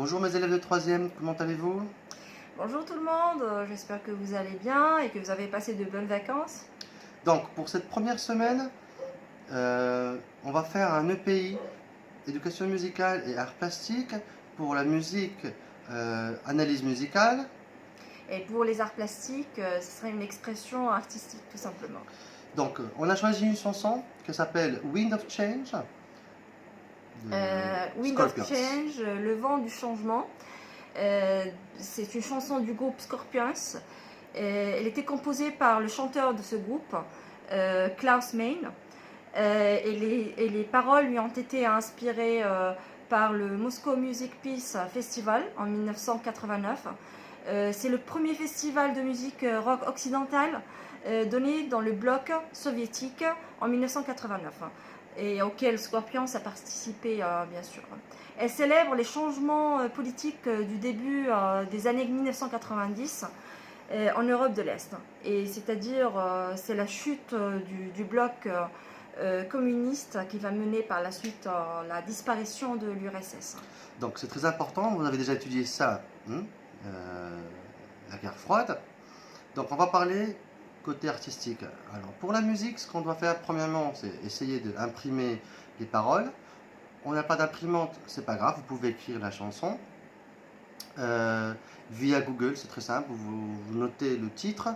Bonjour mes élèves de 3e, comment allez-vous? Bonjour tout le monde, j'espère que vous allez bien et que vous avez passé de bonnes vacances. Donc pour cette première semaine, on va faire un EPI, éducation musicale et arts plastiques, pour la musique, analyse musicale. Et pour les arts plastiques, ce serait une expression artistique tout simplement. Donc on a choisi une chanson qui s'appelle Wind of Change de Wind of Scorpions. Change, le vent du changement. C'est une chanson du groupe Scorpions. Elle était composée par le chanteur de ce groupe, Klaus Meine. Et les paroles lui ont été inspirées par le Moscow Music Peace Festival en 1989. C'est le premier festival de musique rock occidentale donné dans le bloc soviétique en 1989 et auquel Scorpions a participé bien sûr. Elle célèbre les changements politiques du début des années 1990 en Europe de l'Est. Et c'est-à-dire, c'est la chute du bloc communiste qui va mener par la suite la disparition de l'URSS. Donc c'est très important, vous avez déjà étudié ça, la guerre froide. Donc on va parler côté artistique. Alors pour la musique, ce qu'on doit faire premièrement, c'est essayer d'imprimer les paroles. On n'a pas d'imprimante, c'est pas grave, vous pouvez écrire la chanson via Google, c'est très simple. Vous notez le titre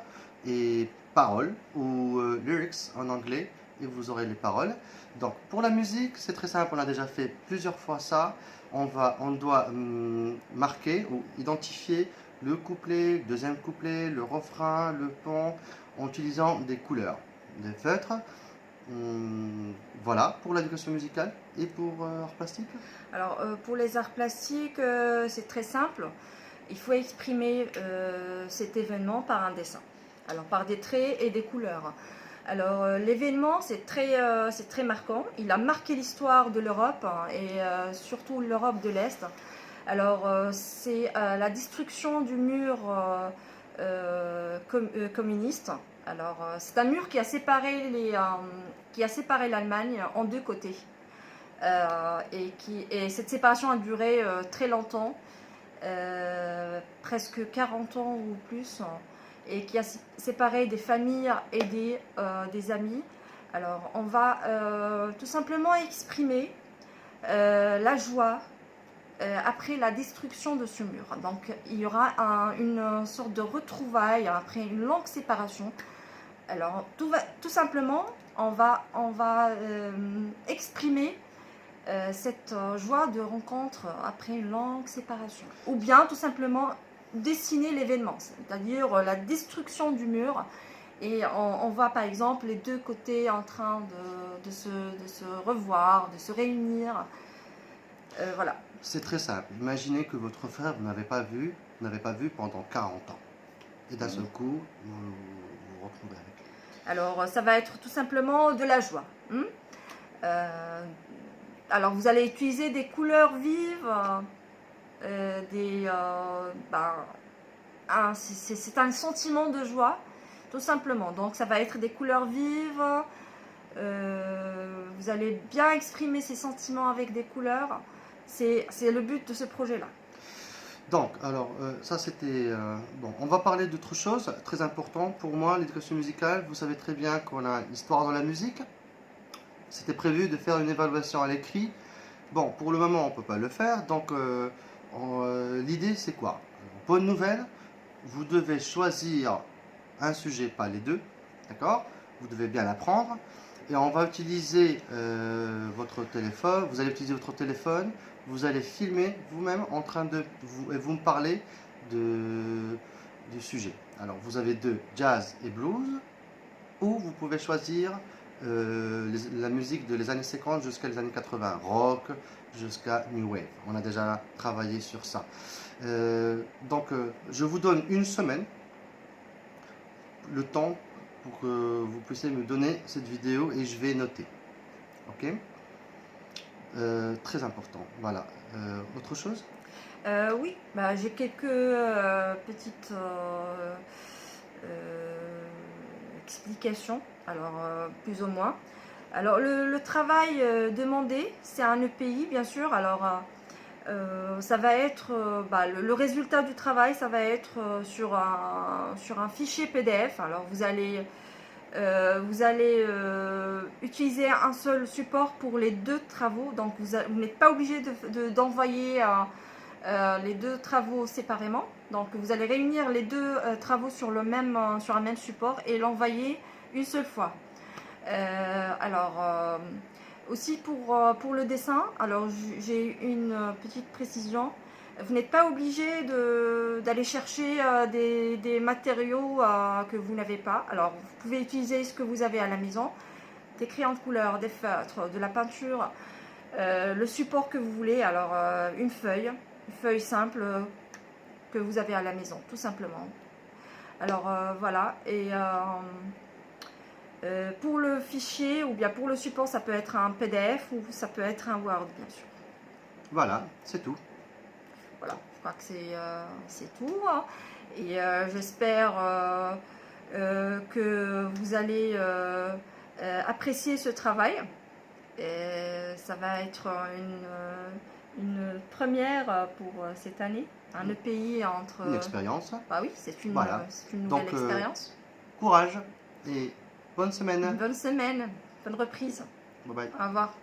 et paroles ou lyrics en anglais et vous aurez les paroles. Donc pour la musique, c'est très simple, on a déjà fait plusieurs fois ça. On doit marquer ou identifier le couplet, le deuxième couplet, le refrain, le pont, en utilisant des couleurs, des feutres. Voilà pour l'éducation musicale. Et pour art plastique? Alors pour les arts plastiques, c'est très simple. Il faut exprimer cet événement par un dessin. Alors par des traits et des couleurs. Alors l'événement c'est très marquant. Il a marqué l'histoire de l'Europe et surtout l'Europe de l'Est. Alors c'est la destruction du mur communiste. Alors c'est un mur qui a séparé l'Allemagne en deux côtés. Et cette séparation a duré très longtemps, presque 40 ans ou plus, et qui a séparé des familles et des amis. Alors on va tout simplement exprimer la joie après la destruction de ce mur. Donc il y aura une sorte de retrouvaille après une longue séparation. Alors tout simplement on va exprimer cette joie de rencontre après une longue séparation. Ou bien tout simplement dessiner l'événement, c'est-à-dire la destruction du mur. Et on voit par exemple les deux côtés en train de se revoir, de se réunir. Voilà. C'est très simple. Imaginez que votre frère, vous n'avez pas vu pendant 40 ans. Et d'un seul coup, vous vous retrouvez avec lui. Alors ça va être tout simplement de la joie. Alors vous allez utiliser des couleurs vives, c'est un sentiment de joie, tout simplement. Donc ça va être des couleurs vives, vous allez bien exprimer ces sentiments avec des couleurs. C'est le but de ce projet-là. Donc, alors, ça c'était... bon, on va parler d'autre chose, très important pour moi, l'éducation musicale. Vous savez très bien qu'on a l'histoire dans la musique. C'était prévu de faire une évaluation à l'écrit. Bon, pour le moment, on ne peut pas le faire. Donc, l'idée, c'est quoi? Bonne nouvelle, vous devez choisir un sujet, pas les deux. D'accord? Vous devez bien l'apprendre. Et on va utiliser votre téléphone. Vous allez utiliser votre téléphone. Vous allez filmer vous-même en train de... Vous me parler du sujet. Alors, vous avez deux, jazz et blues. Ou vous pouvez choisir la musique de les années 50 jusqu'à les années 80, rock jusqu'à New Wave. On a déjà travaillé sur ça. Donc, je vous donne une semaine, le temps pour que vous puissiez me donner cette vidéo et je vais noter. Ok? Très important. Voilà. Autre chose? Oui, j'ai quelques petites explications, alors plus ou moins. Alors le travail demandé, c'est un EPI bien sûr. Alors Ça va être le résultat du travail, ça va être sur un fichier PDF. Alors vous allez utiliser un seul support pour les deux travaux, donc vous n'êtes pas obligé d'envoyer les deux travaux séparément. Donc vous allez réunir les deux travaux sur un même support et l'envoyer une seule fois. Aussi pour le dessin, alors j'ai une petite précision. Vous n'êtes pas obligé d'aller chercher des matériaux que vous n'avez pas. Alors vous pouvez utiliser ce que vous avez à la maison, des crayons de couleur, des feutres, de la peinture, le support que vous voulez. Alors une feuille simple que vous avez à la maison, tout simplement. Alors voilà, et pour le fichier ou bien pour le support, ça peut être un PDF ou ça peut être un Word, bien sûr. Voilà, c'est tout. Voilà, je crois que c'est tout. Hein. Et j'espère que vous allez apprécier ce travail. Et ça va être une première pour cette année. Un EPI entre... Une expérience. Bah oui, c'est une nouvelle Donc, expérience. Courage et bonne semaine. Bonne semaine, bonne reprise. Bye bye. Au revoir.